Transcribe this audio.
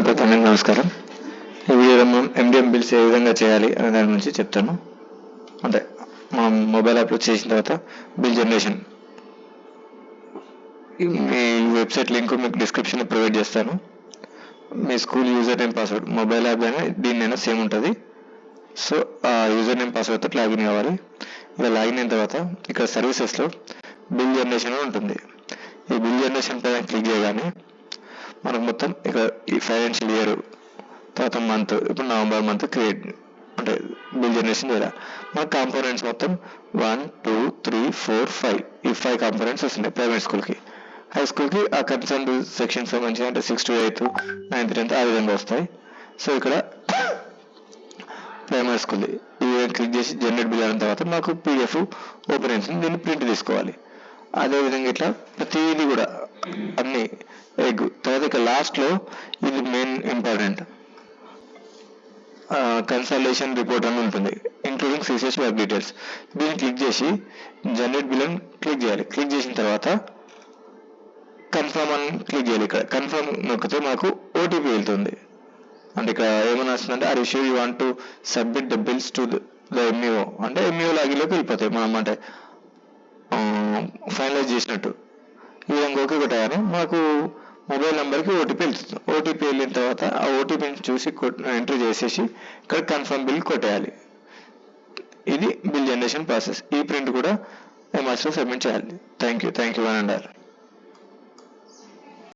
ప్రతి నమస్కారం. ఈ వీడియోలో మనం MDM బిల్స్ ఏ విధంగా చేయాలి అనే దాని గురించి చెప్తాను. అంటే మనం మొబైల్ యాప్లో చేసిన తర్వాత బిల్ జనరేషన్ మీ వెబ్సైట్ లింక్ మీకు డిస్క్రిప్షన్లో ప్రొవైడ్ చేస్తాను. మీ school username password mobile app అయినా దీన్నైనా సేమ్ ఉంటుంది. సో ఆ యూజర్ నేమ్ పాస్వర్డ్తో లాగిన్ కావాలి. ఇలా లాగిన్ అయిన తర్వాత ఇక్కడ సర్వీసెస్లో బిల్ జనరేషన్ ఉంటుంది. ఈ బిల్ జనరేషన్ పైన క్లిక్ చేయగానే మనకు మొత్తం ఇక్కడ ఈ ఫైనాన్షియల్ ఇయర్ తర్వాత మంత్, ఇప్పుడు నవంబర్ మంత్ క్రియేట్ అంటే బిల్ జనరేషన్ చేయాలి. మన కాంపోనెంట్స్ మొత్తం 1, 2, 3, 4, 5 ఈ 5 కాంపోనెంట్స్ వస్తున్నాయి ప్రైవేట్ స్కూల్కి. హై స్కూల్కి ఆ కన్సర్న్ సెక్షన్స్ మంచిగా అంటే 6 to 8, 9th, 10th ఆ విధంగా వస్తాయి. సో ఇక్కడ ప్రైమరీ స్కూల్ ఈ క్లిక్ చేసి జనరేట్ బిల్ అయిన తర్వాత మాకు PDF ఓపెన్ అయింది. దీన్ని ప్రింట్ తీసుకోవాలి. అదేవిధంగా ఇట్లా ప్రతిదీ కూడా అన్ని ఎగ్ తర్వాత ఇక లాస్ట్లో ఇది మెయిన్ ఇంపార్టెంట్ కన్సల్టేషన్ రిపోర్ట్ అని ఉంటుంది, ఇంక్లూడింగ్ CCH వర్క్ డీటెయిల్స్. దీన్ని క్లిక్ చేసి జనరేట్ బిల్ అని క్లిక్ చేయాలి. క్లిక్ చేసిన తర్వాత కన్ఫర్మ్ అని క్లిక్ చేయాలి. ఇక్కడ కన్ఫర్మ్ నొక్కితే మాకు OTP వెళ్తుంది. అంటే ఇక్కడ ఏమన్నా వస్తుందంటే are you you want to submit the bills to the MUO అంటే MUO లాగిన్లోకి వెళ్ళిపోతాయి. మనం అంటే ఫైనలైజ్ చేసినట్టు ఈ విధంగా ఓకే కొట్టాలని మాకు మొబైల్ నెంబర్కి OTP వెళ్తుంది. OTP వెళ్ళిన తర్వాత ఆ OTPని చూసి ఎంట్రీ చేసేసి ఇక్కడ కన్ఫర్మ్ బిల్ కొట్టేయాలి. ఇది బిల్ జనరేషన్ ప్రాసెస్. ఈ ప్రింట్ కూడా MRSలో సబ్మిట్ చేయాలి. Thank you 1 and all.